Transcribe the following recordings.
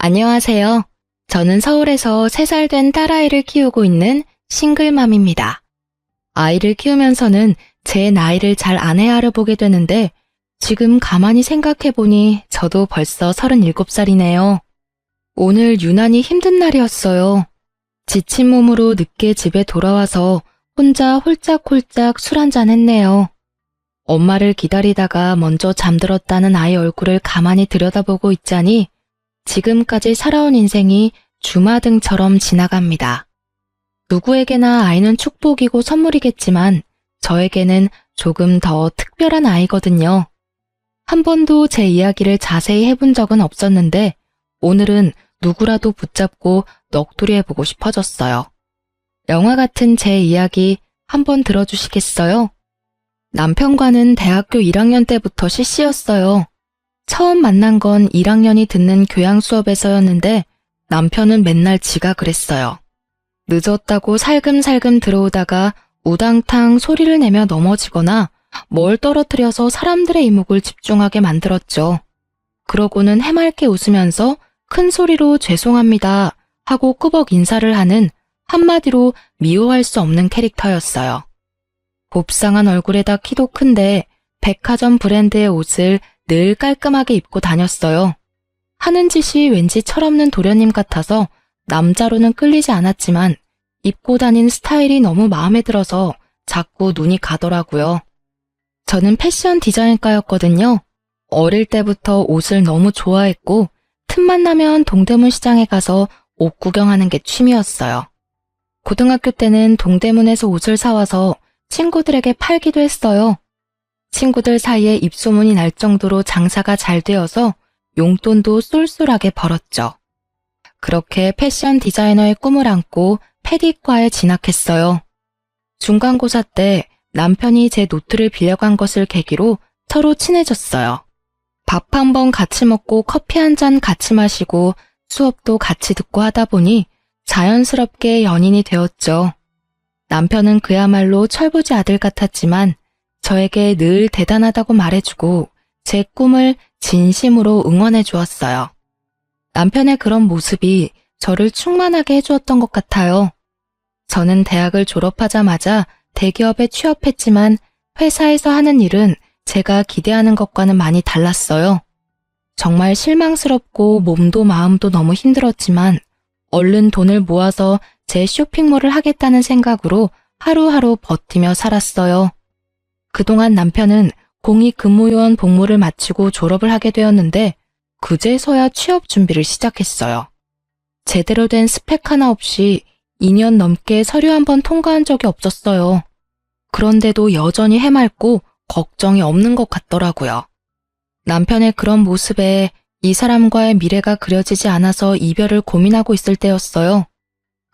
안녕하세요. 저는 서울에서 3살 된 딸아이를 키우고 있는 싱글맘입니다. 아이를 키우면서는 제 나이를 잘 안 헤아려보게 되는데 지금 가만히 생각해보니 저도 벌써 37살이네요. 오늘 유난히 힘든 날이었어요. 지친 몸으로 늦게 집에 돌아와서 혼자 홀짝홀짝 술 한잔 했네요. 엄마를 기다리다가 먼저 잠들었다는 아이 얼굴을 가만히 들여다보고 있자니 지금까지 살아온 인생이 주마등처럼 지나갑니다. 누구에게나 아이는 축복이고 선물이겠지만 저에게는 조금 더 특별한 아이거든요. 한 번도 제 이야기를 자세히 해본 적은 없었는데 오늘은 누구라도 붙잡고 넋두리 해보고 싶어졌어요. 영화 같은 제 이야기 한번 들어주시겠어요? 남편과는 대학교 1학년 때부터 CC였어요. 처음 만난 건 1학년이 듣는 교양 수업에서였는데 남편은 맨날 지가 그랬어요. 늦었다고 살금살금 들어오다가 우당탕 소리를 내며 넘어지거나 뭘 떨어뜨려서 사람들의 이목을 집중하게 만들었죠. 그러고는 해맑게 웃으면서 큰 소리로 죄송합니다 하고 꾸벅 인사를 하는 한마디로 미워할 수 없는 캐릭터였어요. 곱상한 얼굴에다 키도 큰데 백화점 브랜드의 옷을 늘 깔끔하게 입고 다녔어요. 하는 짓이 왠지 철없는 도련님 같아서 남자로는 끌리지 않았지만 입고 다닌 스타일이 너무 마음에 들어서 자꾸 눈이 가더라고요. 저는 패션 디자인과였거든요. 어릴 때부터 옷을 너무 좋아했고 틈만 나면 동대문 시장에 가서 옷 구경하는 게 취미였어요. 고등학교 때는 동대문에서 옷을 사와서 친구들에게 팔기도 했어요. 친구들 사이에 입소문이 날 정도로 장사가 잘 되어서 용돈도 쏠쏠하게 벌었죠. 그렇게 패션 디자이너의 꿈을 안고 패디과에 진학했어요. 중간고사 때 남편이 제 노트를 빌려간 것을 계기로 서로 친해졌어요. 밥 한 번 같이 먹고 커피 한 잔 같이 마시고 수업도 같이 듣고 하다 보니 자연스럽게 연인이 되었죠. 남편은 그야말로 철부지 아들 같았지만 저에게 늘 대단하다고 말해주고 제 꿈을 진심으로 응원해 주었어요. 남편의 그런 모습이 저를 충만하게 해주었던 것 같아요. 저는 대학을 졸업하자마자 대기업에 취업했지만 회사에서 하는 일은 제가 기대하는 것과는 많이 달랐어요. 정말 실망스럽고 몸도 마음도 너무 힘들었지만 얼른 돈을 모아서 제 쇼핑몰을 하겠다는 생각으로 하루하루 버티며 살았어요. 그동안 남편은 공익근무요원 복무를 마치고 졸업을 하게 되었는데 그제서야 취업 준비를 시작했어요. 제대로 된 스펙 하나 없이 2년 넘게 서류 한 번 통과한 적이 없었어요. 그런데도 여전히 해맑고 걱정이 없는 것 같더라고요. 남편의 그런 모습에 이 사람과의 미래가 그려지지 않아서 이별을 고민하고 있을 때였어요.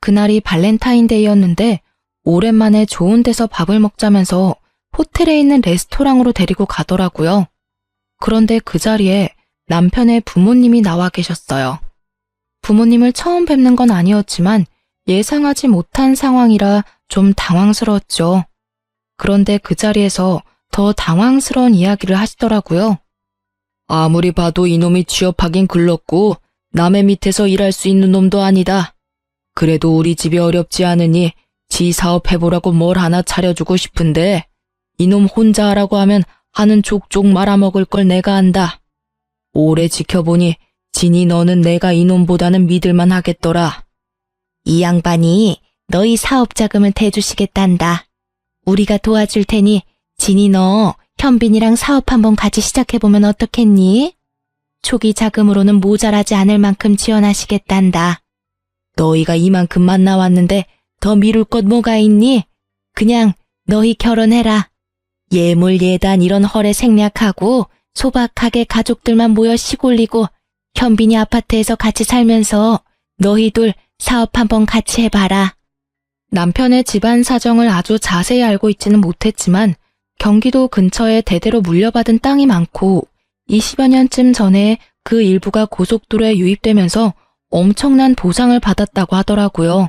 그날이 발렌타인데이였는데 오랜만에 좋은 데서 밥을 먹자면서 호텔에 있는 레스토랑으로 데리고 가더라고요. 그런데 그 자리에 남편의 부모님이 나와 계셨어요. 부모님을 처음 뵙는 건 아니었지만 예상하지 못한 상황이라 좀 당황스러웠죠. 그런데 그 자리에서 더 당황스러운 이야기를 하시더라고요. 아무리 봐도 이놈이 취업하긴 글렀고 남의 밑에서 일할 수 있는 놈도 아니다. 그래도 우리 집이 어렵지 않으니 지 사업 해보라고 뭘 하나 차려주고 싶은데 이놈 혼자 하라고 하면 하는 족족 말아먹을 걸 내가 안다. 오래 지켜보니 진이 너는 내가 이놈보다는 믿을만 하겠더라. 이 양반이 너희 사업 자금을 대주시겠단다. 우리가 도와줄 테니 진이 너 현빈이랑 사업 한번 같이 시작해보면 어떻겠니? 초기 자금으로는 모자라지 않을 만큼 지원하시겠단다. 너희가 이만큼만 나왔는데 더 미룰 것 뭐가 있니? 그냥 너희 결혼해라. 예물 예단 이런 헐에 생략하고 소박하게 가족들만 모여 시골리고 현빈이 아파트에서 같이 살면서 너희 둘 사업 한번 같이 해봐라. 남편의 집안 사정을 아주 자세히 알고 있지는 못했지만 경기도 근처에 대대로 물려받은 땅이 많고 20여 년쯤 전에 그 일부가 고속도로에 유입되면서 엄청난 보상을 받았다고 하더라고요.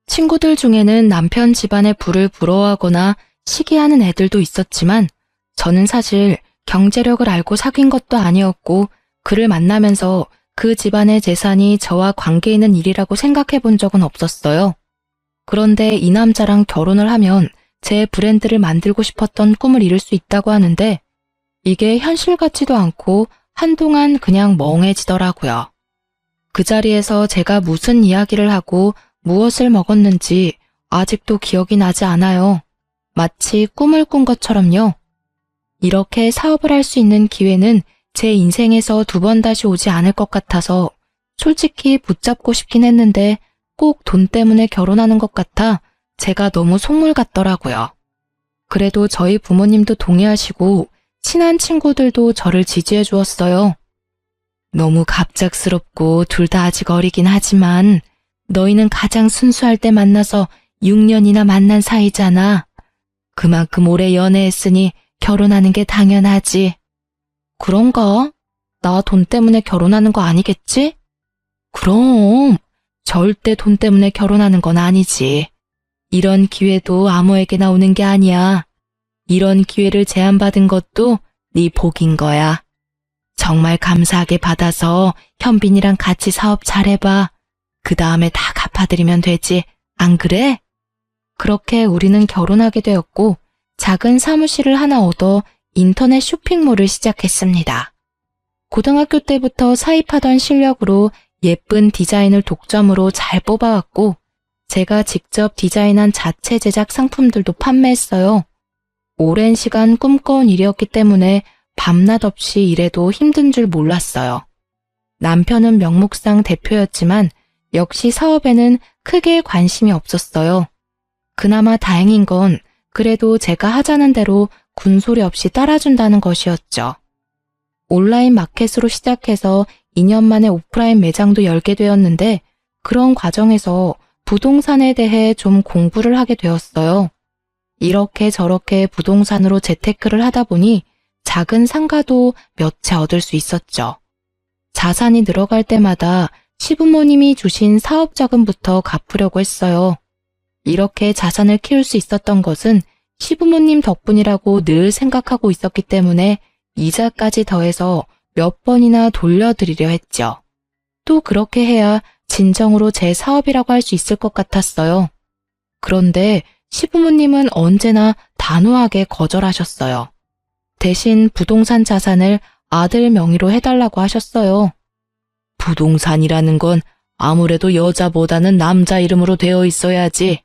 친구들 중에는 남편 집안의 부를 부러워하거나 시기하는 애들도 있었지만 저는 사실 경제력을 알고 사귄 것도 아니었고 그를 만나면서 그 집안의 재산이 저와 관계 있는 일이라고 생각해 본 적은 없었어요. 그런데 이 남자랑 결혼을 하면 제 브랜드를 만들고 싶었던 꿈을 이룰 수 있다고 하는데 이게 현실 같지도 않고 한동안 그냥 멍해지더라고요. 그 자리에서 제가 무슨 이야기를 하고 무엇을 먹었는지 아직도 기억이 나지 않아요. 마치 꿈을 꾼 것처럼요. 이렇게 사업을 할 수 있는 기회는 제 인생에서 2번 다시 오지 않을 것 같아서 솔직히 붙잡고 싶긴 했는데 꼭 돈 때문에 결혼하는 것 같아 제가 너무 속물 같더라고요. 그래도 저희 부모님도 동의하시고 친한 친구들도 저를 지지해 주었어요. 너무 갑작스럽고 둘 다 아직 어리긴 하지만 너희는 가장 순수할 때 만나서 6년이나 만난 사이잖아. 그만큼 오래 연애했으니 결혼하는 게 당연하지. 그런가? 나 돈 때문에 결혼하는 거 아니겠지? 그럼 절대 돈 때문에 결혼하는 건 아니지. 이런 기회도 아무에게나 오는 게 아니야. 이런 기회를 제안받은 것도 네 복인 거야. 정말 감사하게 받아서 현빈이랑 같이 사업 잘해봐. 그 다음에 다 갚아드리면 되지. 안 그래? 그렇게 우리는 결혼하게 되었고 작은 사무실을 하나 얻어 인터넷 쇼핑몰을 시작했습니다. 고등학교 때부터 사입하던 실력으로 예쁜 디자인을 독점으로 잘 뽑아왔고 제가 직접 디자인한 자체 제작 상품들도 판매했어요. 오랜 시간 꿈꿔온 일이었기 때문에 밤낮 없이 일해도 힘든 줄 몰랐어요. 남편은 명목상 대표였지만 역시 사업에는 크게 관심이 없었어요. 그나마 다행인 건 그래도 제가 하자는 대로 군소리 없이 따라준다는 것이었죠. 온라인 마켓으로 시작해서 2년 만에 오프라인 매장도 열게 되었는데 그런 과정에서 부동산에 대해 좀 공부를 하게 되었어요. 이렇게 저렇게 부동산으로 재테크를 하다 보니 작은 상가도 몇 채 얻을 수 있었죠. 자산이 늘어갈 때마다 시부모님이 주신 사업 자금부터 갚으려고 했어요. 이렇게 자산을 키울 수 있었던 것은 시부모님 덕분이라고 늘 생각하고 있었기 때문에 이자까지 더해서 몇 번이나 돌려드리려 했죠. 또 그렇게 해야 진정으로 제 사업이라고 할 수 있을 것 같았어요. 그런데 시부모님은 언제나 단호하게 거절하셨어요. 대신 부동산 자산을 아들 명의로 해달라고 하셨어요. 부동산이라는 건 아무래도 여자보다는 남자 이름으로 되어 있어야지.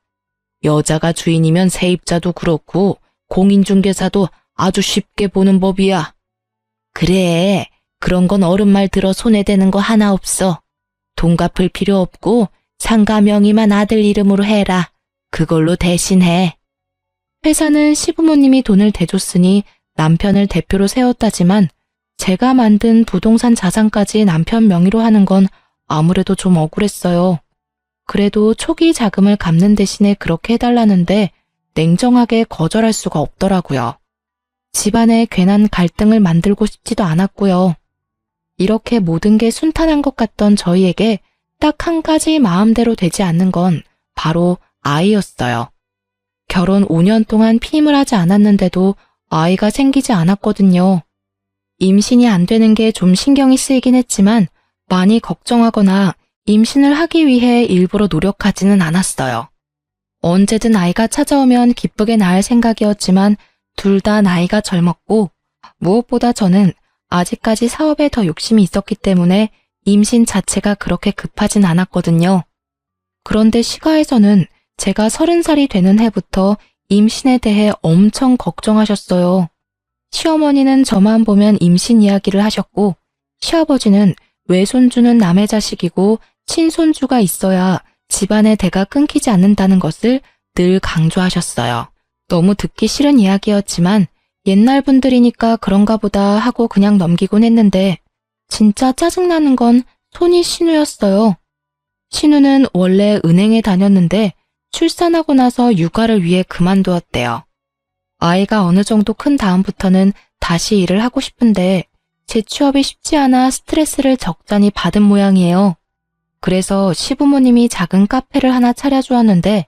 여자가 주인이면 세입자도 그렇고 공인중개사도 아주 쉽게 보는 법이야. 그래, 그런 건 어른 말 들어 손에 대는 거 하나 없어. 돈 갚을 필요 없고 상가 명의만 아들 이름으로 해라. 그걸로 대신해. 회사는 시부모님이 돈을 대줬으니 남편을 대표로 세웠다지만 제가 만든 부동산 자산까지 남편 명의로 하는 건 아무래도 좀 억울했어요. 그래도 초기 자금을 갚는 대신에 그렇게 해달라는데 냉정하게 거절할 수가 없더라고요. 집안에 괜한 갈등을 만들고 싶지도 않았고요. 이렇게 모든 게 순탄한 것 같던 저희에게 딱 한 가지 마음대로 되지 않는 건 바로 아이였어요. 결혼 5년 동안 피임을 하지 않았는데도 아이가 생기지 않았거든요. 임신이 안 되는 게 좀 신경이 쓰이긴 했지만 많이 걱정하거나 임신을 하기 위해 일부러 노력하지는 않았어요. 언제든 아이가 찾아오면 기쁘게 낳을 생각이었지만 둘 다 나이가 젊었고 무엇보다 저는 아직까지 사업에 더 욕심이 있었기 때문에 임신 자체가 그렇게 급하진 않았거든요. 그런데 시가에서는 제가 30살이 되는 해부터 임신에 대해 엄청 걱정하셨어요. 시어머니는 저만 보면 임신 이야기를 하셨고 시아버지는 외손주는 남의 자식이고 친손주가 있어야 집안의 대가 끊기지 않는다는 것을 늘 강조하셨어요. 너무 듣기 싫은 이야기였지만 옛날 분들이니까 그런가 보다 하고 그냥 넘기곤 했는데 진짜 짜증나는 건 손이 신우였어요. 신우는 원래 은행에 다녔는데 출산하고 나서 육아를 위해 그만두었대요. 아이가 어느 정도 큰 다음부터는 다시 일을 하고 싶은데 재취업이 쉽지 않아 스트레스를 적잖이 받은 모양이에요. 그래서 시부모님이 작은 카페를 하나 차려주었는데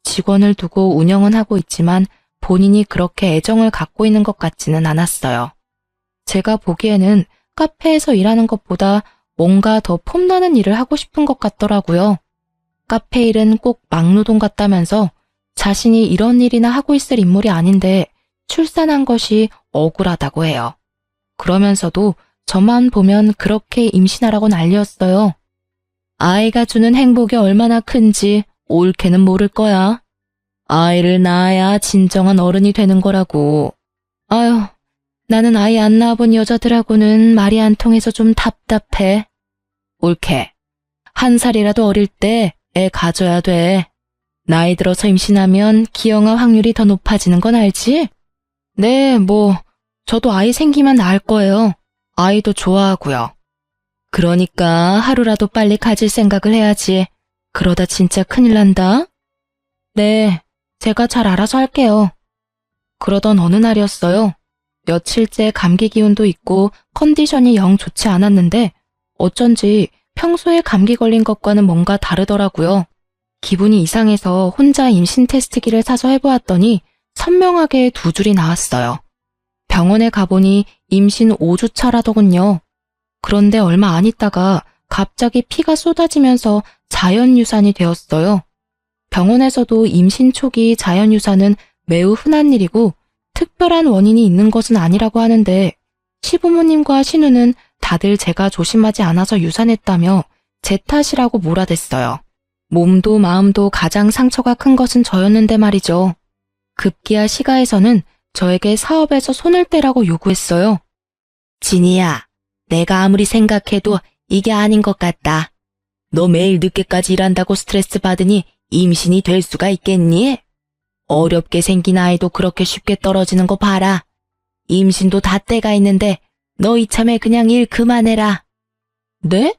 직원을 두고 운영은 하고 있지만 본인이 그렇게 애정을 갖고 있는 것 같지는 않았어요. 제가 보기에는 카페에서 일하는 것보다 뭔가 더 폼나는 일을 하고 싶은 것 같더라고요. 카페 일은 꼭 막노동 같다면서 자신이 이런 일이나 하고 있을 인물이 아닌데 출산한 것이 억울하다고 해요. 그러면서도 저만 보면 그렇게 임신하라고 난리였어요. 아이가 주는 행복이 얼마나 큰지 옳게는 모를 거야. 아이를 낳아야 진정한 어른이 되는 거라고. 아유, 나는 아이 안 낳아본 여자들하고는 말이 안 통해서 좀 답답해. 옳게. 1살이라도 어릴 때 애 가져야 돼. 나이 들어서 임신하면 기형아 확률이 더 높아지는 건 알지? 네, 저도 아이 생기면 낳을 거예요. 아이도 좋아하고요. 그러니까 하루라도 빨리 가질 생각을 해야지. 그러다 진짜 큰일 난다. 네, 제가 잘 알아서 할게요. 그러던 어느 날이었어요. 며칠째 감기 기운도 있고 컨디션이 영 좋지 않았는데 어쩐지 평소에 감기 걸린 것과는 뭔가 다르더라고요. 기분이 이상해서 혼자 임신 테스트기를 사서 해보았더니 선명하게 2줄이 나왔어요. 병원에 가보니 임신 5주 차라더군요. 그런데 얼마 안 있다가 갑자기 피가 쏟아지면서 자연유산이 되었어요. 병원에서도 임신 초기 자연유산은 매우 흔한 일이고 특별한 원인이 있는 것은 아니라고 하는데 시부모님과 신우는 다들 제가 조심하지 않아서 유산했다며 제 탓이라고 몰아댔어요. 몸도 마음도 가장 상처가 큰 것은 저였는데 말이죠. 급기야 시가에서는 저에게 사업에서 손을 떼라고 요구했어요. 진이야, 내가 아무리 생각해도 이게 아닌 것 같다. 너 매일 늦게까지 일한다고 스트레스 받으니 임신이 될 수가 있겠니? 어렵게 생긴 아이도 그렇게 쉽게 떨어지는 거 봐라. 임신도 다 때가 있는데 너 이참에 그냥 일 그만해라. 네?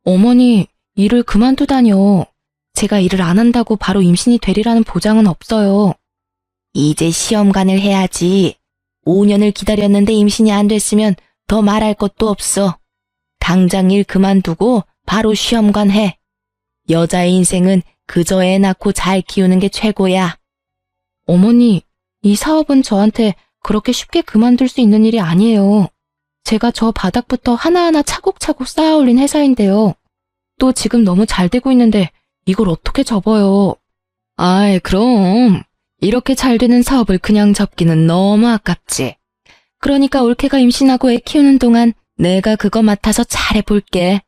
어머니, 일을 그만두다뇨. 제가 일을 안 한다고 바로 임신이 되리라는 보장은 없어요. 이제 시험관을 해야지. 5년을 기다렸는데 임신이 안 됐으면 더 말할 것도 없어. 당장 일 그만두고 바로 시험관 해. 여자의 인생은 그저 애 낳고 잘 키우는 게 최고야. 어머니, 이 사업은 저한테 그렇게 쉽게 그만둘 수 있는 일이 아니에요. 제가 저 바닥부터 하나하나 차곡차곡 쌓아 올린 회사인데요. 또 지금 너무 잘 되고 있는데 이걸 어떻게 접어요? 아이, 그럼 이렇게 잘 되는 사업을 그냥 접기는 너무 아깝지. 그러니까 올케가 임신하고 애 키우는 동안 내가 그거 맡아서 잘해볼게.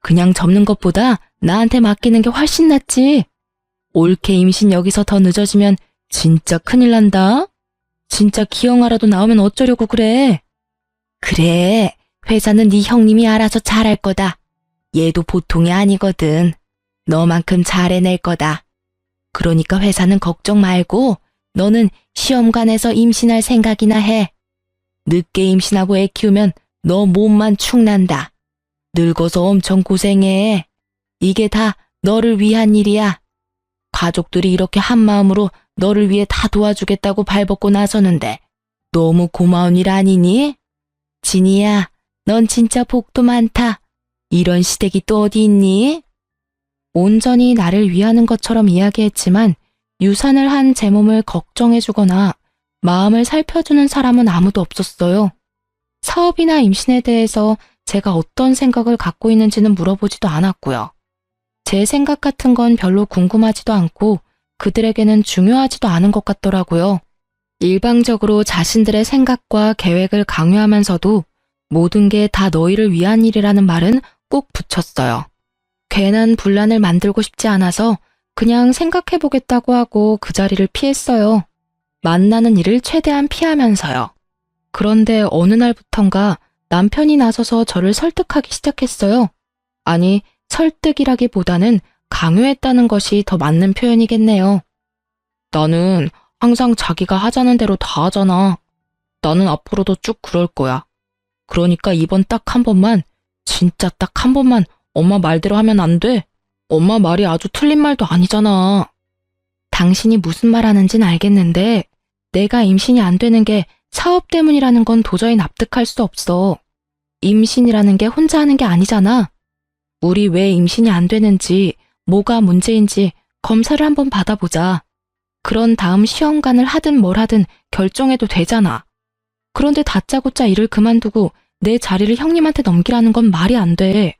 그냥 접는 것보다 나한테 맡기는 게 훨씬 낫지. 올케 임신 여기서 더 늦어지면 진짜 큰일 난다. 진짜 기형아라도 나오면 어쩌려고 그래. 그래, 회사는 네 형님이 알아서 잘할 거다. 얘도 보통이 아니거든. 너만큼 잘해낼 거다. 그러니까 회사는 걱정 말고 너는 시험관에서 임신할 생각이나 해. 늦게 임신하고 애 키우면 너 몸만 축난다. 늙어서 엄청 고생해. 이게 다 너를 위한 일이야. 가족들이 이렇게 한마음으로 너를 위해 다 도와주겠다고 발벗고 나서는데 너무 고마운 일 아니니? 진이야, 넌 진짜 복도 많다. 이런 시댁이 또 어디 있니? 온전히 나를 위하는 것처럼 이야기했지만 유산을 한 제 몸을 걱정해주거나 마음을 살펴주는 사람은 아무도 없었어요. 사업이나 임신에 대해서 제가 어떤 생각을 갖고 있는지는 물어보지도 않았고요. 제 생각 같은 건 별로 궁금하지도 않고 그들에게는 중요하지도 않은 것 같더라고요. 일방적으로 자신들의 생각과 계획을 강요하면서도 모든 게 다 너희를 위한 일이라는 말은 꼭 붙였어요. 괜한 분란을 만들고 싶지 않아서 그냥 생각해보겠다고 하고 그 자리를 피했어요. 만나는 일을 최대한 피하면서요. 그런데 어느 날부턴가 남편이 나서서 저를 설득하기 시작했어요. 아니, 설득이라기보다는 강요했다는 것이 더 맞는 표현이겠네요. 나는 항상 자기가 하자는 대로 다 하잖아. 나는 앞으로도 쭉 그럴 거야. 그러니까 이번 딱 한 번만, 진짜 딱 한 번만 엄마 말대로 하면 안 돼? 엄마 말이 아주 틀린 말도 아니잖아. 당신이 무슨 말 하는진 알겠는데 내가 임신이 안 되는 게 사업 때문이라는 건 도저히 납득할 수 없어. 임신이라는 게 혼자 하는 게 아니잖아. 우리 왜 임신이 안 되는지, 뭐가 문제인지 검사를 한번 받아보자. 그런 다음 시험관을 하든 뭘 하든 결정해도 되잖아. 그런데 다짜고짜 일을 그만두고 내 자리를 형님한테 넘기라는 건 말이 안 돼.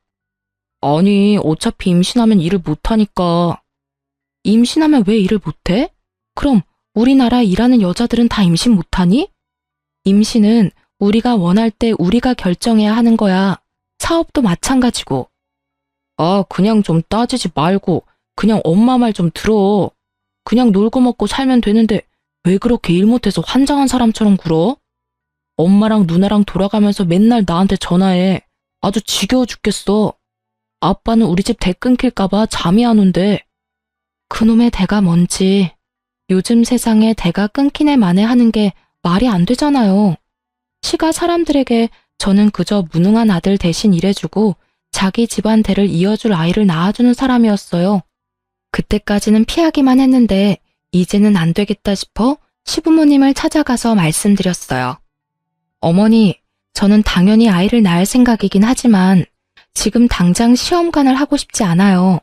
아니, 어차피 임신하면 일을 못하니까. 임신하면 왜 일을 못해? 그럼 우리나라 일하는 여자들은 다 임신 못하니? 임신은 우리가 원할 때 우리가 결정해야 하는 거야. 사업도 마찬가지고. 아, 그냥 좀 따지지 말고 그냥 엄마 말 좀 들어. 그냥 놀고 먹고 살면 되는데 왜 그렇게 일 못해서 환장한 사람처럼 굴어? 엄마랑 누나랑 돌아가면서 맨날 나한테 전화해. 아주 지겨워 죽겠어. 아빠는 우리 집 대 끊길까봐 잠이 안 온대. 그놈의 대가 뭔지. 요즘 세상에 대가 끊기네 마네 하는 게 말이 안 되잖아요. 시가 사람들에게 저는 그저 무능한 아들 대신 일해주고 자기 집안 대를 이어줄 아이를 낳아주는 사람이었어요. 그때까지는 피하기만 했는데 이제는 안 되겠다 싶어 시부모님을 찾아가서 말씀드렸어요. 어머니, 저는 당연히 아이를 낳을 생각이긴 하지만 지금 당장 시험관을 하고 싶지 않아요.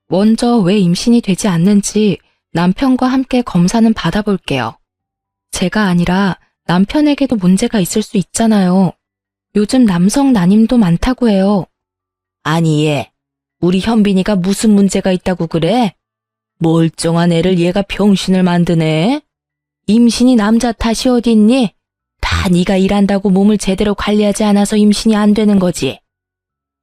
먼저 왜 임신이 되지 않는지 남편과 함께 검사는 받아볼게요. 제가 아니라 남편에게도 문제가 있을 수 있잖아요. 요즘 남성 난임도 많다고 해요. 아니 얘, 우리 현빈이가 무슨 문제가 있다고 그래? 멀쩡한 애를 얘가 병신을 만드네. 임신이 남자 탓이 어디 있니? 다 네가 일한다고 몸을 제대로 관리하지 않아서 임신이 안 되는 거지.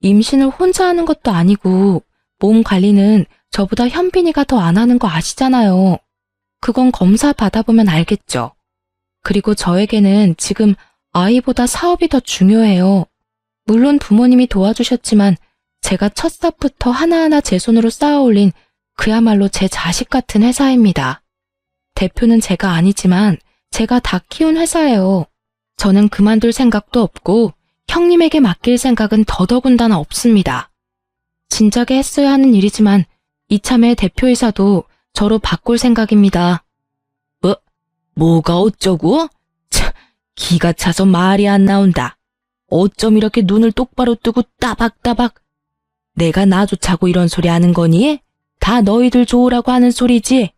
임신을 혼자 하는 것도 아니고 몸 관리는 저보다 현빈이가 더 안 하는 거 아시잖아요. 그건 검사 받아보면 알겠죠. 그리고 저에게는 지금 아이보다 사업이 더 중요해요. 물론 부모님이 도와주셨지만 제가 첫 삽부터 하나하나 제 손으로 쌓아올린 그야말로 제 자식 같은 회사입니다. 대표는 제가 아니지만 제가 다 키운 회사예요. 저는 그만둘 생각도 없고 형님에게 맡길 생각은 더더군다나 없습니다. 진작에 했어야 하는 일이지만 이참에 대표이사도 저로 바꿀 생각입니다. 뭐가 어쩌고? 참, 기가 차서 말이 안 나온다. 어쩜 이렇게 눈을 똑바로 뜨고 따박따박. 내가 나조차고 이런 소리 하는 거니? 다 너희들 좋으라고 하는 소리지?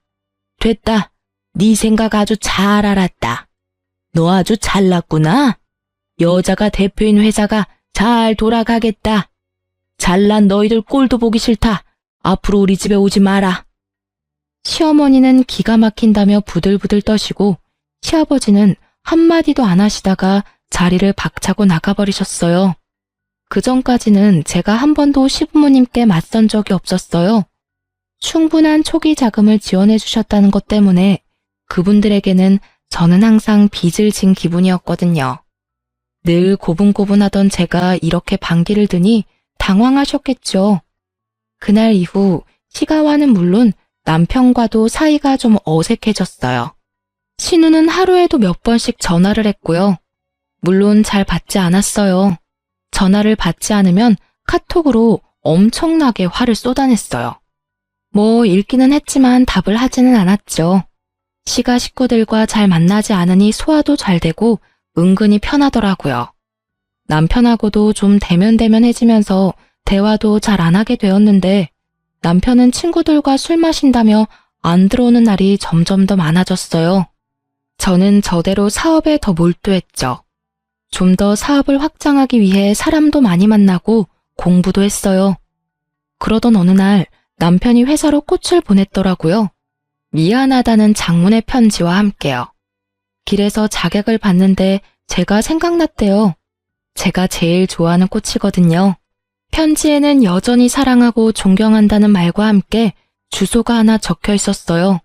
됐다. 네 생각 아주 잘 알았다. 너 아주 잘났구나. 여자가 대표인 회사가 잘 돌아가겠다. 잘난 너희들 꼴도 보기 싫다. 앞으로 우리 집에 오지 마라. 시어머니는 기가 막힌다며 부들부들 떠시고 시아버지는 한마디도 안 하시다가 자리를 박차고 나가버리셨어요. 그전까지는 제가 한 번도 시부모님께 맞선 적이 없었어요. 충분한 초기 자금을 지원해 주셨다는 것 때문에 그분들에게는 저는 항상 빚을 진 기분이었거든요. 늘 고분고분하던 제가 이렇게 반기를 드니 당황하셨겠죠. 그날 이후 시가와는 물론 남편과도 사이가 좀 어색해졌어요. 신우는 하루에도 몇 번씩 전화를 했고요. 물론 잘 받지 않았어요. 전화를 받지 않으면 카톡으로 엄청나게 화를 쏟아냈어요. 뭐 읽기는 했지만 답을 하지는 않았죠. 시가 식구들과 잘 만나지 않으니 소화도 잘 되고 은근히 편하더라고요. 남편하고도 좀 대면대면해지면서 대화도 잘 안 하게 되었는데 남편은 친구들과 술 마신다며 안 들어오는 날이 점점 더 많아졌어요. 저는 저대로 사업에 더 몰두했죠. 좀 더 사업을 확장하기 위해 사람도 많이 만나고 공부도 했어요. 그러던 어느 날 남편이 회사로 꽃을 보냈더라고요. 미안하다는 장문의 편지와 함께요. 길에서 자객을 봤는데 제가 생각났대요. 제가 제일 좋아하는 꽃이거든요. 편지에는 여전히 사랑하고 존경한다는 말과 함께 주소가 하나 적혀 있었어요.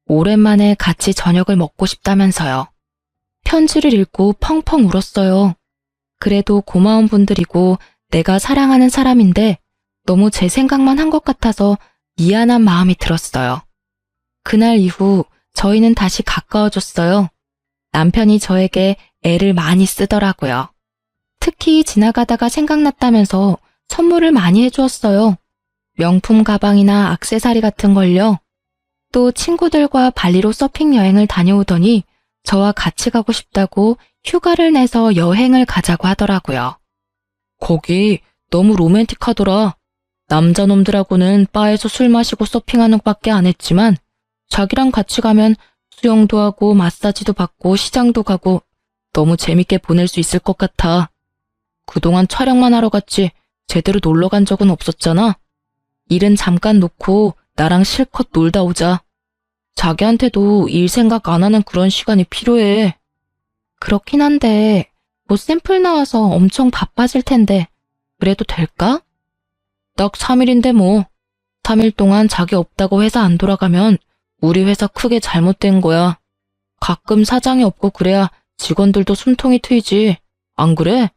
오랜만에 같이 저녁을 먹고 싶다면서요. 편지를 읽고 펑펑 울었어요. 그래도 고마운 분들이고 내가 사랑하는 사람인데 너무 제 생각만 한 것 같아서 미안한 마음이 들었어요. 그날 이후 저희는 다시 가까워졌어요. 남편이 저에게 애를 많이 쓰더라고요. 특히 지나가다가 생각났다면서 선물을 많이 해주었어요. 명품 가방이나 액세서리 같은 걸요. 또 친구들과 발리로 서핑 여행을 다녀오더니 저와 같이 가고 싶다고 휴가를 내서 여행을 가자고 하더라고요. 거기 너무 로맨틱하더라. 남자놈들하고는 바에서 술 마시고 서핑하는 것밖에 안 했지만 자기랑 같이 가면 수영도 하고 마사지도 받고 시장도 가고 너무 재밌게 보낼 수 있을 것 같아. 그동안 촬영만 하러 갔지 제대로 놀러 간 적은 없었잖아. 일은 잠깐 놓고 나랑 실컷 놀다 오자. 자기한테도 일 생각 안 하는 그런 시간이 필요해. 그렇긴 한데 곧 샘플 나와서 엄청 바빠질 텐데 그래도 될까? 딱 3일인데 뭐. 3일 동안 자기 없다고 회사 안 돌아가면 우리 회사 크게 잘못된 거야. 가끔 사장이 없고 그래야 직원들도 숨통이 트이지. 안 그래?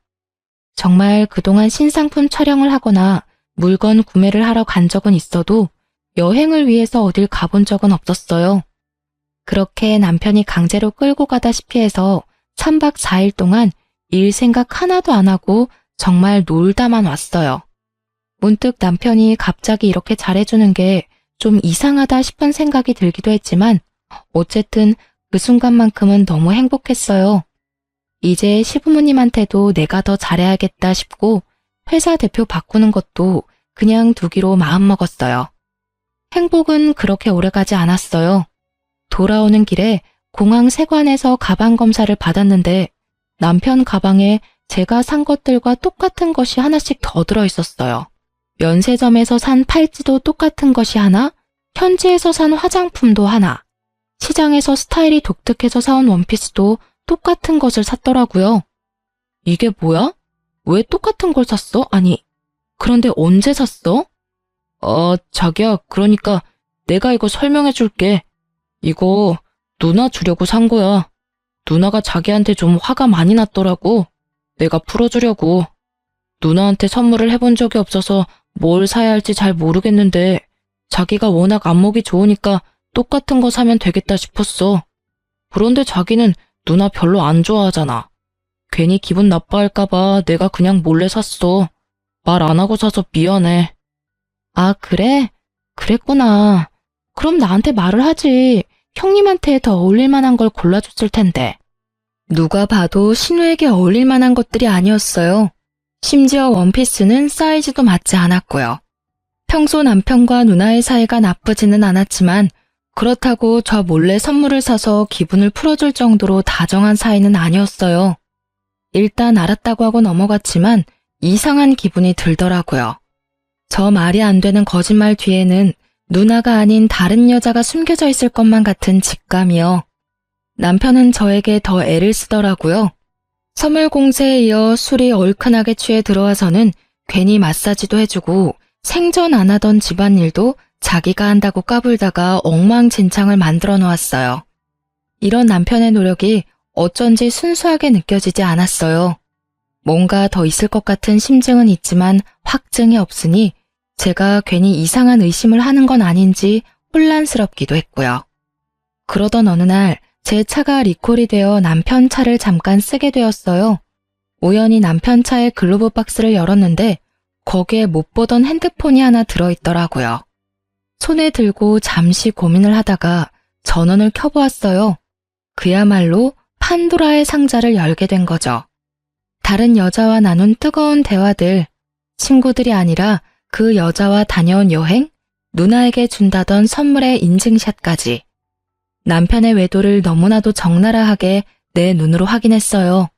정말 그동안 신상품 촬영을 하거나 물건 구매를 하러 간 적은 있어도 여행을 위해서 어딜 가본 적은 없었어요. 그렇게 남편이 강제로 끌고 가다시피 해서 3박 4일 동안 일 생각 하나도 안 하고 정말 놀다만 왔어요. 문득 남편이 갑자기 이렇게 잘해주는 게 좀 이상하다 싶은 생각이 들기도 했지만 어쨌든 그 순간만큼은 너무 행복했어요. 이제 시부모님한테도 내가 더 잘해야겠다 싶고 회사 대표 바꾸는 것도 그냥 두기로 마음먹었어요. 행복은 그렇게 오래가지 않았어요. 돌아오는 길에 공항 세관에서 가방 검사를 받았는데 남편 가방에 제가 산 것들과 똑같은 것이 하나씩 더 들어있었어요. 면세점에서 산 팔찌도 똑같은 것이 하나, 현지에서 산 화장품도 하나, 시장에서 스타일이 독특해서 사온 원피스도 똑같은 것을 샀더라고요. 이게 뭐야? 왜 똑같은 걸 샀어? 아니, 그런데 언제 샀어? 자기야, 그러니까 내가 이거 설명해 줄게. 이거 누나 주려고 산 거야. 누나가 자기한테 좀 화가 많이 났더라고. 내가 풀어주려고. 누나한테 선물을 해본 적이 없어서 뭘 사야 할지 잘 모르겠는데 자기가 워낙 안목이 좋으니까 똑같은 거 사면 되겠다 싶었어. 그런데 자기는 누나 별로 안 좋아하잖아. 괜히 기분 나빠할까봐 내가 그냥 몰래 샀어. 말 안 하고 사서 미안해. 아, 그래? 그랬구나. 그럼 나한테 말을 하지. 형님한테 더 어울릴 만한 걸 골라줬을 텐데. 누가 봐도 신우에게 어울릴 만한 것들이 아니었어요. 심지어 원피스는 사이즈도 맞지 않았고요. 평소 남편과 누나의 사이가 나쁘지는 않았지만 그렇다고 저 몰래 선물을 사서 기분을 풀어줄 정도로 다정한 사이는 아니었어요. 일단 알았다고 하고 넘어갔지만 이상한 기분이 들더라고요. 저 말이 안 되는 거짓말 뒤에는 누나가 아닌 다른 여자가 숨겨져 있을 것만 같은 직감이요. 남편은 저에게 더 애를 쓰더라고요. 선물 공세에 이어 술이 얼큰하게 취해 들어와서는 괜히 마사지도 해주고 생전 안 하던 집안일도 자기가 한다고 까불다가 엉망진창을 만들어 놓았어요. 이런 남편의 노력이 어쩐지 순수하게 느껴지지 않았어요. 뭔가 더 있을 것 같은 심증은 있지만 확증이 없으니 제가 괜히 이상한 의심을 하는 건 아닌지 혼란스럽기도 했고요. 그러던 어느 날 제 차가 리콜이 되어 남편 차를 잠깐 쓰게 되었어요. 우연히 남편 차의 글로브 박스를 열었는데 거기에 못 보던 핸드폰이 하나 들어있더라고요. 손에 들고 잠시 고민을 하다가 전원을 켜보았어요. 그야말로 판도라의 상자를 열게 된 거죠. 다른 여자와 나눈 뜨거운 대화들, 친구들이 아니라 그 여자와 다녀온 여행, 누나에게 준다던 선물의 인증샷까지. 남편의 외도를 너무나도 적나라하게 내 눈으로 확인했어요.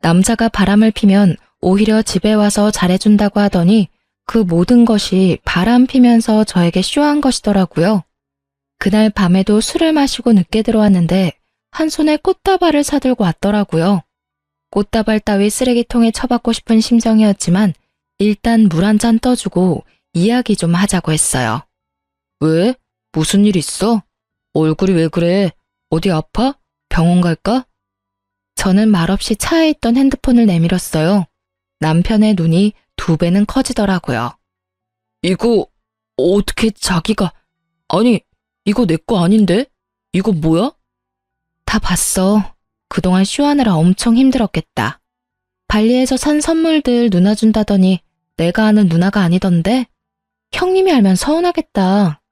남자가 바람을 피면 오히려 집에 와서 잘해준다고 하더니 그 모든 것이 바람 피면서 저에게 쇼한 것이더라고요. 그날 밤에도 술을 마시고 늦게 들어왔는데 한 손에 꽃다발을 사들고 왔더라고요. 꽃다발 따위 쓰레기통에 처박고 싶은 심정이었지만 일단 물 한 잔 떠주고 이야기 좀 하자고 했어요. 왜? 무슨 일 있어? 얼굴이 왜 그래? 어디 아파? 병원 갈까? 저는 말없이 차에 있던 핸드폰을 내밀었어요. 남편의 눈이 2배는 커지더라고요. 이거 어떻게 자기가... 아니, 이거 내 거 아닌데? 이거 뭐야? 다 봤어. 그동안 쇼하느라 엄청 힘들었겠다. 발리에서 산 선물들 누나 준다더니 내가 아는 누나가 아니던데? 형님이 알면 서운하겠다.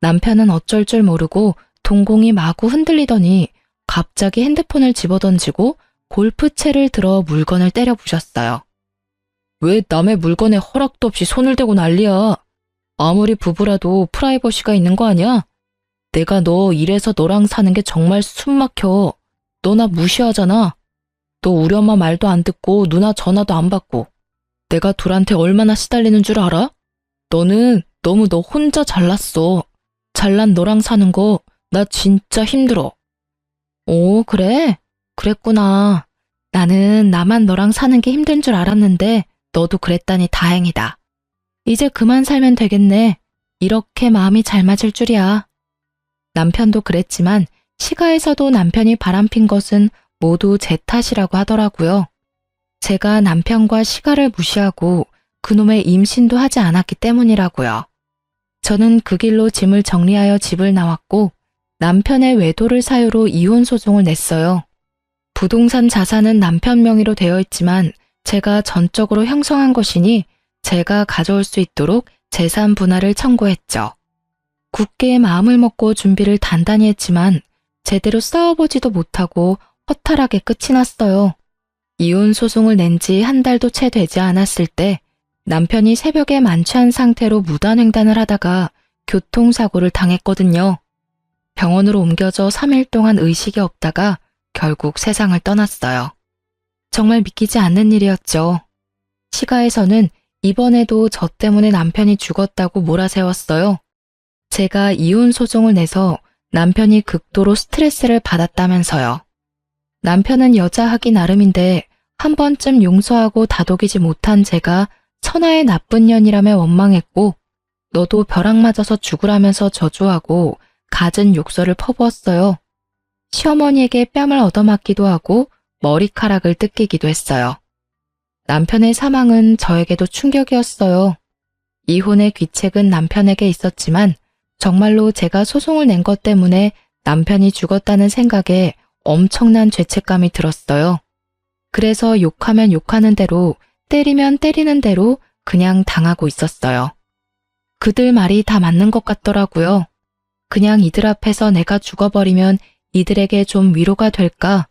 남편은 어쩔 줄 모르고 동공이 마구 흔들리더니 갑자기 핸드폰을 집어던지고 골프채를 들어 물건을 때려 부셨어요. 왜 남의 물건에 허락도 없이 손을 대고 난리야. 아무리 부부라도 프라이버시가 있는 거 아니야? 내가 너 이래서 너랑 사는 게 정말 숨막혀. 너 나 무시하잖아. 너 우리 엄마 말도 안 듣고 누나 전화도 안 받고. 내가 둘한테 얼마나 시달리는 줄 알아? 너는 너무 너 혼자 잘났어. 잘난 너랑 사는 거 나 진짜 힘들어. 오, 그래? 그랬구나. 나는 나만 너랑 사는 게 힘든 줄 알았는데 너도 그랬다니 다행이다. 이제 그만 살면 되겠네. 이렇게 마음이 잘 맞을 줄이야. 남편도 그랬지만 시가에서도 남편이 바람핀 것은 모두 제 탓이라고 하더라고요. 제가 남편과 시가를 무시하고 그놈의 임신도 하지 않았기 때문이라고요. 저는 그 길로 짐을 정리하여 집을 나왔고 남편의 외도를 사유로 이혼 소송을 냈어요. 부동산 자산은 남편 명의로 되어 있지만 제가 전적으로 형성한 것이니 제가 가져올 수 있도록 재산 분할을 청구했죠. 굳게 마음을 먹고 준비를 단단히 했지만 제대로 싸워보지도 못하고 허탈하게 끝이 났어요. 이혼 소송을 낸 지 한 달도 채 되지 않았을 때 남편이 새벽에 만취한 상태로 무단횡단을 하다가 교통사고를 당했거든요. 병원으로 옮겨져 3일 동안 의식이 없다가 결국 세상을 떠났어요. 정말 믿기지 않는 일이었죠. 시가에서는 이번에도 저 때문에 남편이 죽었다고 몰아세웠어요. 제가 이혼 소송을 내서 남편이 극도로 스트레스를 받았다면서요. 남편은 여자하기 나름인데 한 번쯤 용서하고 다독이지 못한 제가 천하의 나쁜 년이라며 원망했고 너도 벼락 맞아서 죽으라면서 저주하고 갖은 욕설을 퍼부었어요. 시어머니에게 뺨을 얻어맞기도 하고 머리카락을 뜯기기도 했어요. 남편의 사망은 저에게도 충격이었어요. 이혼의 귀책은 남편에게 있었지만 정말로 제가 소송을 낸 것 때문에 남편이 죽었다는 생각에 엄청난 죄책감이 들었어요. 그래서 욕하면 욕하는 대로, 때리면 때리는 대로 그냥 당하고 있었어요. 그들 말이 다 맞는 것 같더라고요. 그냥 이들 앞에서 내가 죽어버리면 이들에게 좀 위로가 될까?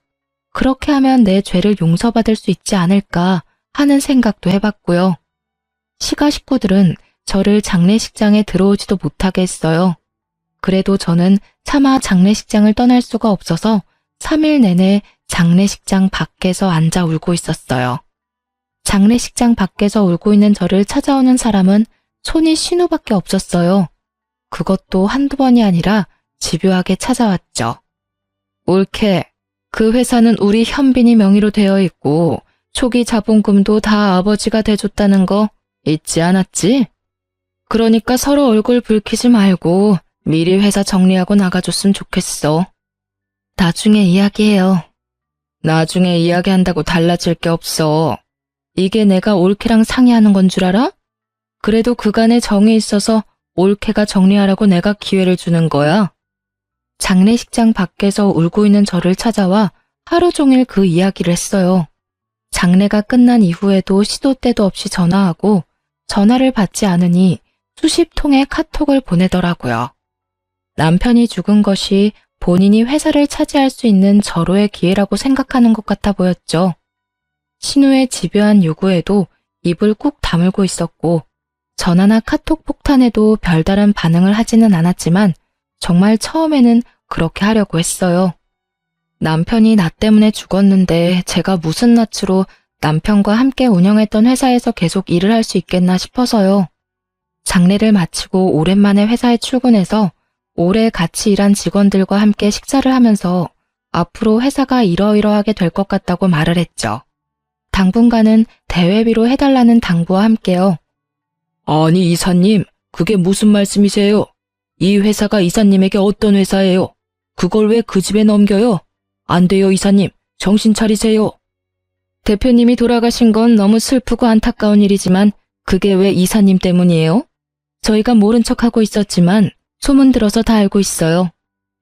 그렇게 하면 내 죄를 용서받을 수 있지 않을까 하는 생각도 해봤고요. 시가 식구들은 저를 장례식장에 들어오지도 못하게 했어요. 그래도 저는 차마 장례식장을 떠날 수가 없어서 3일 내내 장례식장 밖에서 앉아 울고 있었어요. 장례식장 밖에서 울고 있는 저를 찾아오는 사람은 손이 신우밖에 없었어요. 그것도 한두 번이 아니라 집요하게 찾아왔죠. 옳게, 그 회사는 우리 현빈이 명의로 되어 있고 초기 자본금도 다 아버지가 대줬다는 거 잊지 않았지? 그러니까 서로 얼굴 붉히지 말고 미리 회사 정리하고 나가줬으면 좋겠어. 나중에 이야기해요. 나중에 이야기한다고 달라질 게 없어. 이게 내가 올케랑 상의하는 건 줄 알아? 그래도 그간에 정이 있어서 올케가 정리하라고 내가 기회를 주는 거야. 장례식장 밖에서 울고 있는 저를 찾아와 하루 종일 그 이야기를 했어요. 장례가 끝난 이후에도 시도 때도 없이 전화하고 전화를 받지 않으니 수십 통의 카톡을 보내더라고요. 남편이 죽은 것이 본인이 회사를 차지할 수 있는 절호의 기회라고 생각하는 것 같아 보였죠. 신우의 집요한 요구에도 입을 꾹 다물고 있었고 전화나 카톡 폭탄에도 별다른 반응을 하지는 않았지만 정말 처음에는 그렇게 하려고 했어요. 남편이 나 때문에 죽었는데 제가 무슨 낯으로 남편과 함께 운영했던 회사에서 계속 일을 할 수 있겠나 싶어서요. 장례를 마치고 오랜만에 회사에 출근해서 오래 같이 일한 직원들과 함께 식사를 하면서 앞으로 회사가 이러이러하게 될 것 같다고 말을 했죠. 당분간은 대회비로 해달라는 당부와 함께요. 아니 이사님, 그게 무슨 말씀이세요? 이 회사가 이사님에게 어떤 회사예요? 그걸 왜 그 집에 넘겨요? 안 돼요 이사님, 정신 차리세요. 대표님이 돌아가신 건 너무 슬프고 안타까운 일이지만 그게 왜 이사님 때문이에요? 저희가 모른 척하고 있었지만 소문 들어서 다 알고 있어요.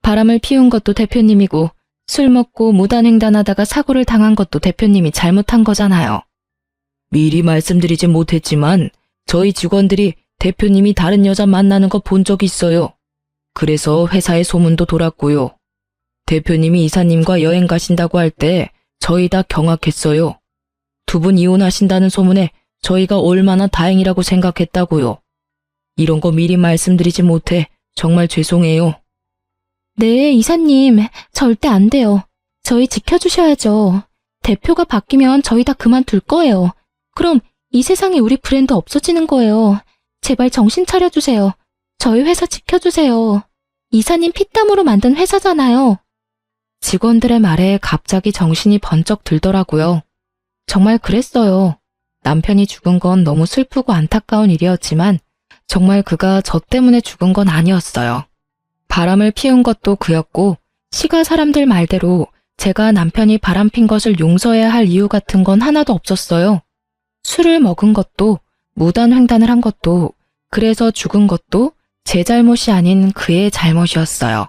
바람을 피운 것도 대표님이고 술 먹고 무단횡단하다가 사고를 당한 것도 대표님이 잘못한 거잖아요. 미리 말씀드리지 못했지만 저희 직원들이 대표님이 다른 여자 만나는 거 본 적 있어요. 그래서 회사에 소문도 돌았고요. 대표님이 이사님과 여행 가신다고 할 때 저희 다 경악했어요. 두 분 이혼하신다는 소문에 저희가 얼마나 다행이라고 생각했다고요. 이런 거 미리 말씀드리지 못해 정말 죄송해요. 네, 이사님, 절대 안 돼요. 저희 지켜주셔야죠. 대표가 바뀌면 저희 다 그만둘 거예요. 그럼 이 세상에 우리 브랜드 없어지는 거예요. 제발 정신 차려주세요. 저희 회사 지켜주세요. 이사님 피땀으로 만든 회사잖아요. 직원들의 말에 갑자기 정신이 번쩍 들더라고요. 정말 그랬어요. 남편이 죽은 건 너무 슬프고 안타까운 일이었지만 정말 그가 저 때문에 죽은 건 아니었어요. 바람을 피운 것도 그였고 시가 사람들 말대로 제가 남편이 바람핀 것을 용서해야 할 이유 같은 건 하나도 없었어요. 술을 먹은 것도 무단횡단을 한 것도 그래서 죽은 것도 제 잘못이 아닌 그의 잘못이었어요.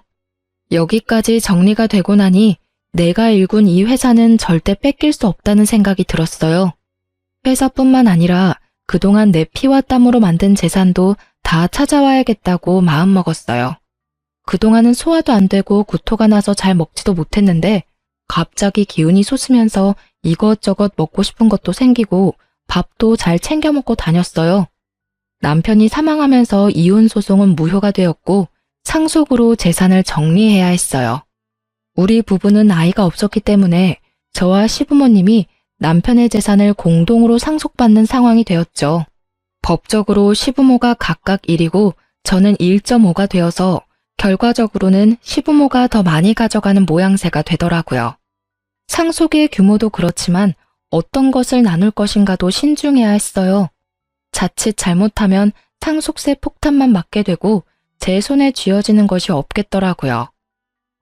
여기까지 정리가 되고 나니 내가 일군 이 회사는 절대 뺏길 수 없다는 생각이 들었어요. 회사뿐만 아니라 그동안 내 피와 땀으로 만든 재산도 다 찾아와야겠다고 마음먹었어요. 그동안은 소화도 안 되고 구토가 나서 잘 먹지도 못했는데 갑자기 기운이 솟으면서 이것저것 먹고 싶은 것도 생기고 밥도 잘 챙겨 먹고 다녔어요. 남편이 사망하면서 이혼 소송은 무효가 되었고 상속으로 재산을 정리해야 했어요. 우리 부부는 아이가 없었기 때문에 저와 시부모님이 남편의 재산을 공동으로 상속받는 상황이 되었죠. 법적으로 시부모가 각각 1이고 저는 1.5가 되어서 결과적으로는 시부모가 더 많이 가져가는 모양새가 되더라고요. 상속의 규모도 그렇지만 어떤 것을 나눌 것인가도 신중해야 했어요. 자칫 잘못하면 상속세 폭탄만 맞게 되고 제 손에 쥐어지는 것이 없겠더라고요.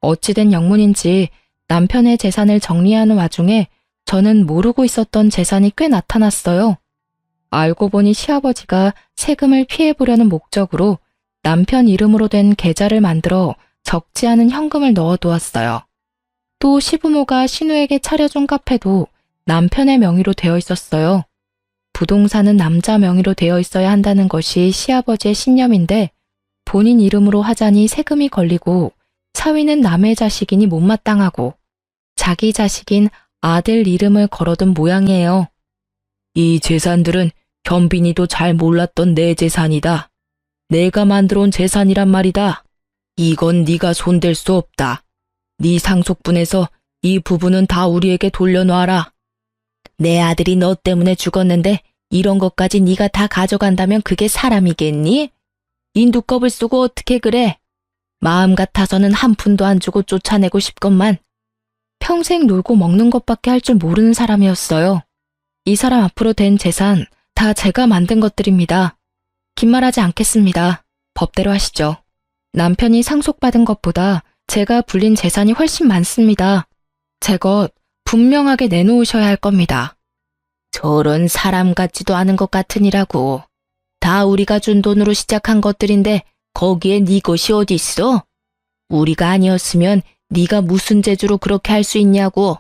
어찌된 영문인지 남편의 재산을 정리하는 와중에 저는 모르고 있었던 재산이 꽤 나타났어요. 알고 보니 시아버지가 세금을 피해보려는 목적으로 남편 이름으로 된 계좌를 만들어 적지 않은 현금을 넣어두었어요. 또 시부모가 신우에게 차려준 카페도 남편의 명의로 되어 있었어요. 부동산은 남자 명의로 되어 있어야 한다는 것이 시아버지의 신념인데 본인 이름으로 하자니 세금이 걸리고 사위는 남의 자식이니 못마땅하고 자기 자식인 아들 이름을 걸어둔 모양이에요. 이 재산들은 현빈이도 잘 몰랐던 내 재산이다. 내가 만들어온 재산이란 말이다. 이건 네가 손댈 수 없다. 네 상속분에서 이 부분은 다 우리에게 돌려놔라. 내 아들이 너 때문에 죽었는데 이런 것까지 네가 다 가져간다면 그게 사람이겠니? 인두껍을 쓰고 어떻게 그래? 마음 같아서는 한 푼도 안 주고 쫓아내고 싶건만 평생 놀고 먹는 것밖에 할 줄 모르는 사람이었어요. 이 사람 앞으로 된 재산 다 제가 만든 것들입니다. 긴 말하지 않겠습니다. 법대로 하시죠. 남편이 상속받은 것보다 제가 불린 재산이 훨씬 많습니다. 제 것 분명하게 내놓으셔야 할 겁니다. 저런 사람 같지도 않은 것 같으니라고. 다 우리가 준 돈으로 시작한 것들인데 거기에 네 것이 어디 있어? 우리가 아니었으면 네가 무슨 재주로 그렇게 할 수 있냐고.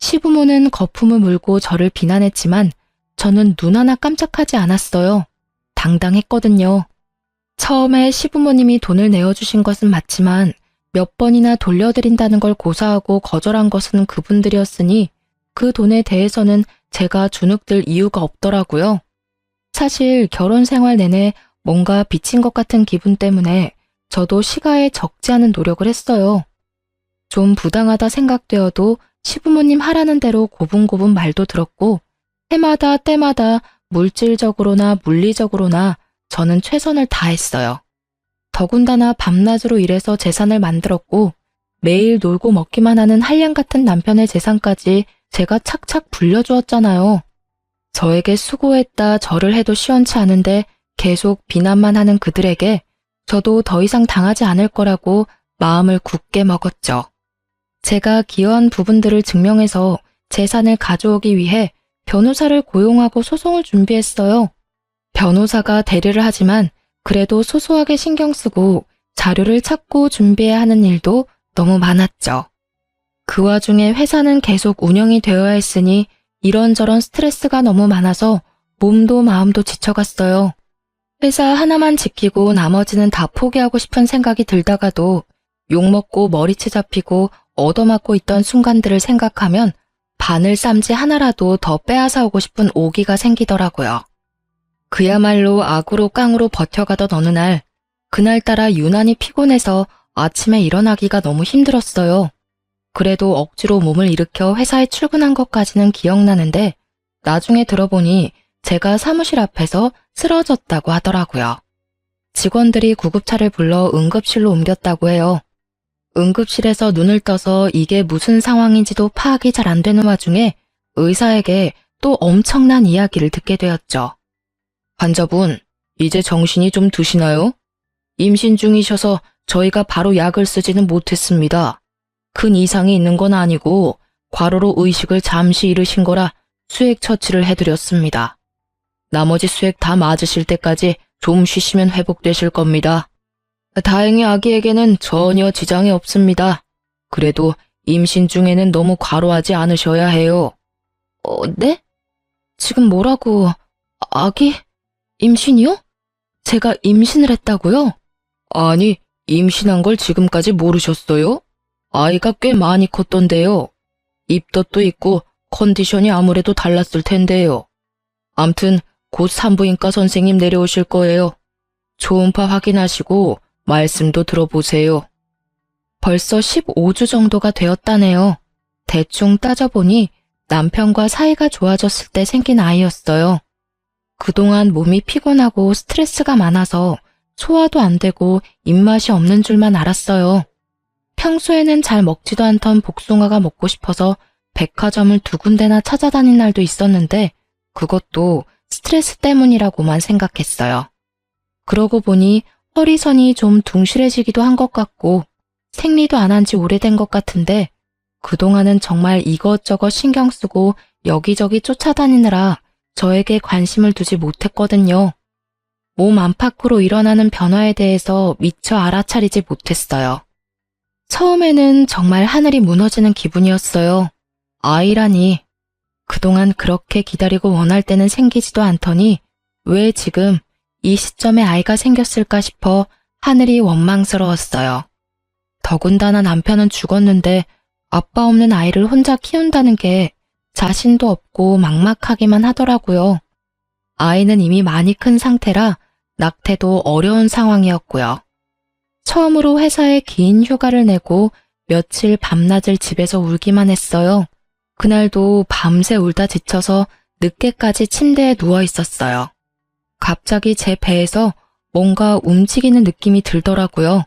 시부모는 거품을 물고 저를 비난했지만 저는 눈 하나 깜짝하지 않았어요. 당당했거든요. 처음에 시부모님이 돈을 내어주신 것은 맞지만 몇 번이나 돌려드린다는 걸 고사하고 거절한 것은 그분들이었으니 그 돈에 대해서는 제가 주눅들 이유가 없더라고요. 사실 결혼 생활 내내 뭔가 빚진 것 같은 기분 때문에 저도 시가에 적지 않은 노력을 했어요. 좀 부당하다 생각되어도 시부모님 하라는 대로 고분고분 말도 들었고 해마다 때마다 물질적으로나 물리적으로나 저는 최선을 다했어요. 더군다나 밤낮으로 일해서 재산을 만들었고 매일 놀고 먹기만 하는 한량 같은 남편의 재산까지 제가 착착 불려주었잖아요. 저에게 수고했다 절을 해도 시원치 않은데 계속 비난만 하는 그들에게 저도 더 이상 당하지 않을 거라고 마음을 굳게 먹었죠. 제가 기여한 부분들을 증명해서 재산을 가져오기 위해 변호사를 고용하고 소송을 준비했어요. 변호사가 대리를 하지만 그래도 소소하게 신경 쓰고 자료를 찾고 준비해야 하는 일도 너무 많았죠. 그 와중에 회사는 계속 운영이 되어야 했으니 이런저런 스트레스가 너무 많아서 몸도 마음도 지쳐갔어요. 회사 하나만 지키고 나머지는 다 포기하고 싶은 생각이 들다가도 욕먹고 머리채 잡히고 얻어맞고 있던 순간들을 생각하면 바늘 쌈지 하나라도 더 빼앗아오고 싶은 오기가 생기더라고요. 그야말로 악으로 깡으로 버텨가던 어느 날, 그날따라 유난히 피곤해서 아침에 일어나기가 너무 힘들었어요. 그래도 억지로 몸을 일으켜 회사에 출근한 것까지는 기억나는데 나중에 들어보니 제가 사무실 앞에서 쓰러졌다고 하더라고요. 직원들이 구급차를 불러 응급실로 옮겼다고 해요. 응급실에서 눈을 떠서 이게 무슨 상황인지도 파악이 잘 안 되는 와중에 의사에게 또 엄청난 이야기를 듣게 되었죠. 환자분, 이제 정신이 좀 드시나요? 임신 중이셔서 저희가 바로 약을 쓰지는 못했습니다. 큰 이상이 있는 건 아니고 과로로 의식을 잠시 잃으신 거라 수액 처치를 해드렸습니다. 나머지 수액 다 맞으실 때까지 좀 쉬시면 회복되실 겁니다. 다행히 아기에게는 전혀 지장이 없습니다. 그래도 임신 중에는 너무 과로하지 않으셔야 해요. 네? 지금 뭐라고? 아기? 임신이요? 제가 임신을 했다고요? 아니, 임신한 걸 지금까지 모르셨어요? 아이가 꽤 많이 컸던데요. 입덧도 있고 컨디션이 아무래도 달랐을 텐데요. 암튼 곧 산부인과 선생님 내려오실 거예요. 초음파 확인하시고 말씀도 들어보세요. 벌써 15주 정도가 되었다네요. 대충 따져보니 남편과 사이가 좋아졌을 때 생긴 아이였어요. 그동안 몸이 피곤하고 스트레스가 많아서 소화도 안 되고 입맛이 없는 줄만 알았어요. 평소에는 잘 먹지도 않던 복숭아가 먹고 싶어서 백화점을 2군데나 찾아다닌 날도 있었는데 그것도 스트레스 때문이라고만 생각했어요. 그러고 보니 허리선이 좀 둥실해지기도 한 것 같고 생리도 안 한 지 오래된 것 같은데 그동안은 정말 이것저것 신경 쓰고 여기저기 쫓아다니느라 저에게 관심을 두지 못했거든요. 몸 안팎으로 일어나는 변화에 대해서 미처 알아차리지 못했어요. 처음에는 정말 하늘이 무너지는 기분이었어요. 아이라니. 그동안 그렇게 기다리고 원할 때는 생기지도 않더니 왜 지금 이 시점에 아이가 생겼을까 싶어 하늘이 원망스러웠어요. 더군다나 남편은 죽었는데 아빠 없는 아이를 혼자 키운다는 게 자신도 없고 막막하기만 하더라고요. 아이는 이미 많이 큰 상태라 낙태도 어려운 상황이었고요. 처음으로 회사에 긴 휴가를 내고 며칠 밤낮을 집에서 울기만 했어요. 그날도 밤새 울다 지쳐서 늦게까지 침대에 누워 있었어요. 갑자기 제 배에서 뭔가 움직이는 느낌이 들더라고요.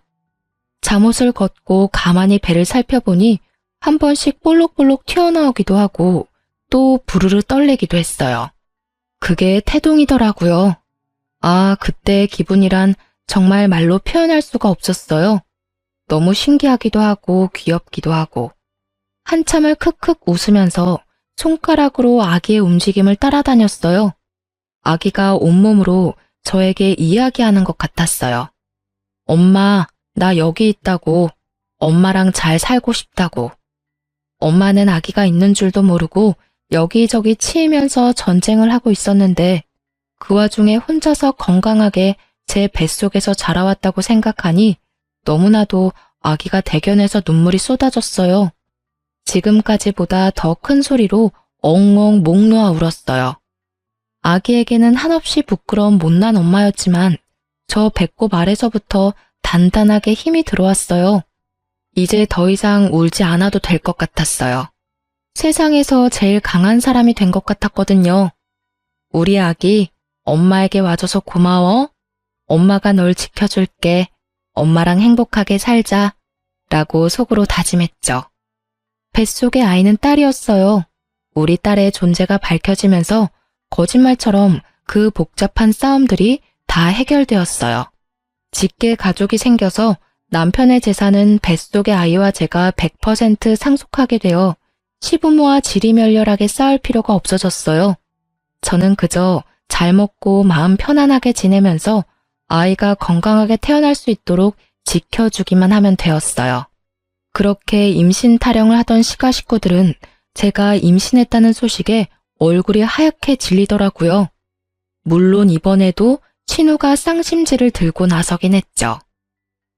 잠옷을 걷고 가만히 배를 살펴보니 한 번씩 볼록볼록 튀어나오기도 하고 또 부르르 떨리기도 했어요. 그게 태동이더라고요. 아, 그때의 기분이란 정말 말로 표현할 수가 없었어요. 너무 신기하기도 하고 귀엽기도 하고. 한참을 크크 웃으면서 손가락으로 아기의 움직임을 따라다녔어요. 아기가 온몸으로 저에게 이야기하는 것 같았어요. 엄마, 나 여기 있다고. 엄마랑 잘 살고 싶다고. 엄마는 아기가 있는 줄도 모르고 여기저기 치이면서 전쟁을 하고 있었는데 그 와중에 혼자서 건강하게 제 뱃속에서 자라왔다고 생각하니 너무나도 아기가 대견해서 눈물이 쏟아졌어요. 지금까지보다 더 큰 소리로 엉엉 목 놓아 울었어요. 아기에게는 한없이 부끄러운 못난 엄마였지만 저 배꼽 아래서부터 단단하게 힘이 들어왔어요. 이제 더 이상 울지 않아도 될 것 같았어요. 세상에서 제일 강한 사람이 된 것 같았거든요. 우리 아기, 엄마에게 와줘서 고마워. 엄마가 널 지켜줄게. 엄마랑 행복하게 살자. 라고 속으로 다짐했죠. 뱃속의 아이는 딸이었어요. 우리 딸의 존재가 밝혀지면서 거짓말처럼 그 복잡한 싸움들이 다 해결되었어요. 직계 가족이 생겨서 남편의 재산은 뱃속의 아이와 제가 100% 상속하게 되어 시부모와 지리멸렬하게 싸울 필요가 없어졌어요. 저는 그저 잘 먹고 마음 편안하게 지내면서 아이가 건강하게 태어날 수 있도록 지켜주기만 하면 되었어요. 그렇게 임신 타령을 하던 시가 식구들은 제가 임신했다는 소식에 얼굴이 하얗게 질리더라고요. 물론 이번에도 신우가 쌍심지를 들고 나서긴 했죠.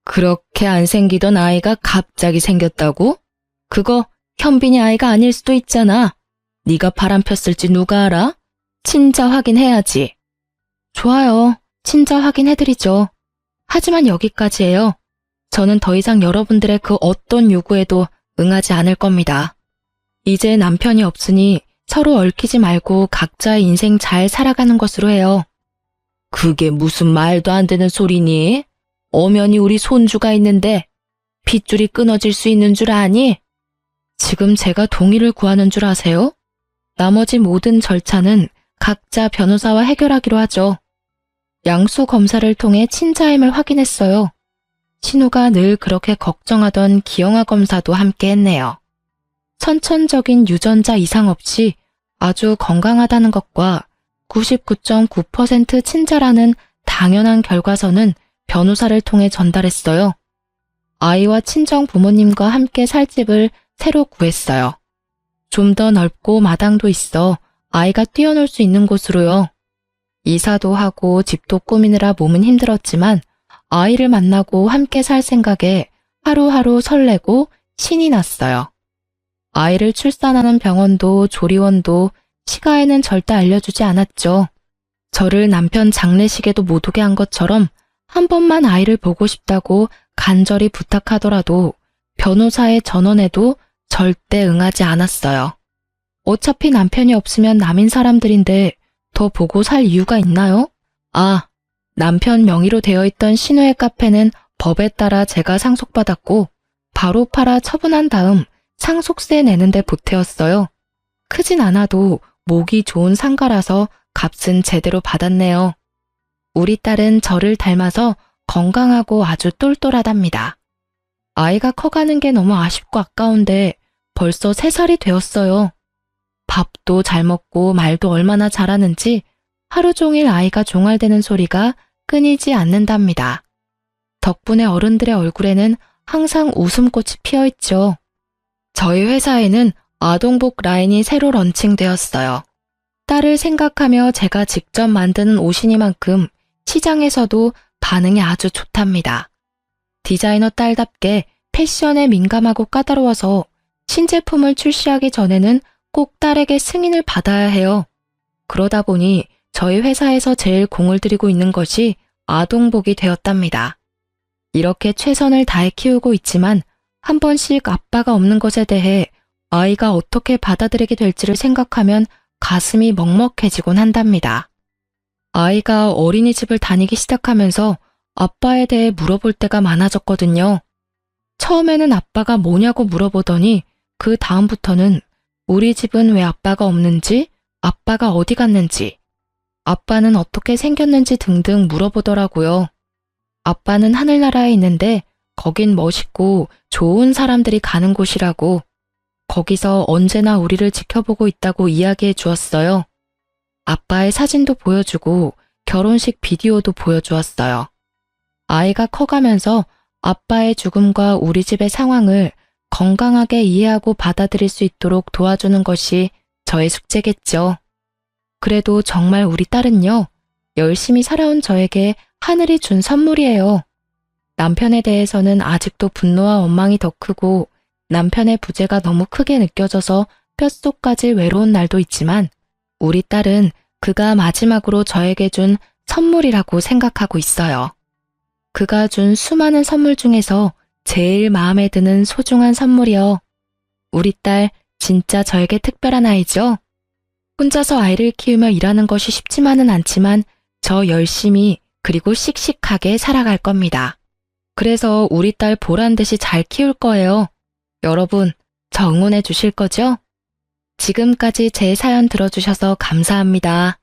그렇게 안 생기던 아이가 갑자기 생겼다고? 그거 현빈이 아이가 아닐 수도 있잖아. 네가 바람 폈을지 누가 알아? 친자 확인해야지. 좋아요. 친자 확인해드리죠. 하지만 여기까지예요. 저는 더 이상 여러분들의 그 어떤 요구에도 응하지 않을 겁니다. 이제 남편이 없으니 서로 얽히지 말고 각자의 인생 잘 살아가는 것으로 해요. 그게 무슨 말도 안 되는 소리니? 엄연히 우리 손주가 있는데 핏줄이 끊어질 수 있는 줄 아니? 지금 제가 동의를 구하는 줄 아세요? 나머지 모든 절차는 각자 변호사와 해결하기로 하죠. 양수 검사를 통해 친자임을 확인했어요. 신우가 늘 그렇게 걱정하던 기영아 검사도 함께 했네요. 선천적인 유전자 이상 없이 아주 건강하다는 것과 99.9% 친자라는 당연한 결과서는 변호사를 통해 전달했어요. 아이와 친정 부모님과 함께 살 집을 새로 구했어요. 좀 더 넓고 마당도 있어 아이가 뛰어놀 수 있는 곳으로요. 이사도 하고 집도 꾸미느라 몸은 힘들었지만 아이를 만나고 함께 살 생각에 하루하루 설레고 신이 났어요. 아이를 출산하는 병원도 조리원도 시가에는 절대 알려주지 않았죠. 저를 남편 장례식에도 못 오게 한 것처럼 한 번만 아이를 보고 싶다고 간절히 부탁하더라도 변호사의 전원에도 절대 응하지 않았어요. 어차피 남편이 없으면 남인 사람들인데 더 보고 살 이유가 있나요? 아, 남편 명의로 되어 있던 신우의 카페는 법에 따라 제가 상속받았고 바로 팔아 처분한 다음 상속세 내는데 보태었어요. 크진 않아도 목이 좋은 상가라서 값은 제대로 받았네요. 우리 딸은 저를 닮아서 건강하고 아주 똘똘하답니다. 아이가 커가는 게 너무 아쉽고 아까운데 벌써 3살이 되었어요. 밥도 잘 먹고 말도 얼마나 잘하는지 하루 종일 아이가 종알대는 소리가 끊이지 않는답니다. 덕분에 어른들의 얼굴에는 항상 웃음꽃이 피어있죠. 저희 회사에는 아동복 라인이 새로 런칭되었어요. 딸을 생각하며 제가 직접 만드는 옷이니만큼 시장에서도 반응이 아주 좋답니다. 디자이너 딸답게 패션에 민감하고 까다로워서 신제품을 출시하기 전에는 꼭 딸에게 승인을 받아야 해요. 그러다 보니 저희 회사에서 제일 공을 들이고 있는 것이 아동복이 되었답니다. 이렇게 최선을 다해 키우고 있지만 한 번씩 아빠가 없는 것에 대해 아이가 어떻게 받아들이게 될지를 생각하면 가슴이 먹먹해지곤 한답니다. 아이가 어린이집을 다니기 시작하면서 아빠에 대해 물어볼 때가 많아졌거든요. 처음에는 아빠가 뭐냐고 물어보더니 그 다음부터는 우리 집은 왜 아빠가 없는지, 아빠가 어디 갔는지, 아빠는 어떻게 생겼는지 등등 물어보더라고요. 아빠는 하늘나라에 있는데 거긴 멋있고 좋은 사람들이 가는 곳이라고, 거기서 언제나 우리를 지켜보고 있다고 이야기해 주었어요. 아빠의 사진도 보여주고 결혼식 비디오도 보여주었어요. 아이가 커가면서 아빠의 죽음과 우리 집의 상황을 건강하게 이해하고 받아들일 수 있도록 도와주는 것이 저의 숙제겠죠. 그래도 정말 우리 딸은요, 열심히 살아온 저에게 하늘이 준 선물이에요. 남편에 대해서는 아직도 분노와 원망이 더 크고 남편의 부재가 너무 크게 느껴져서 뼛속까지 외로운 날도 있지만 우리 딸은 그가 마지막으로 저에게 준 선물이라고 생각하고 있어요. 그가 준 수많은 선물 중에서 제일 마음에 드는 소중한 선물이요. 우리 딸 진짜 저에게 특별한 아이죠? 혼자서 아이를 키우며 일하는 것이 쉽지만은 않지만 저 열심히 그리고 씩씩하게 살아갈 겁니다. 그래서 우리 딸 보란 듯이 잘 키울 거예요. 여러분, 저 응원해 주실 거죠? 지금까지 제 사연 들어주셔서 감사합니다.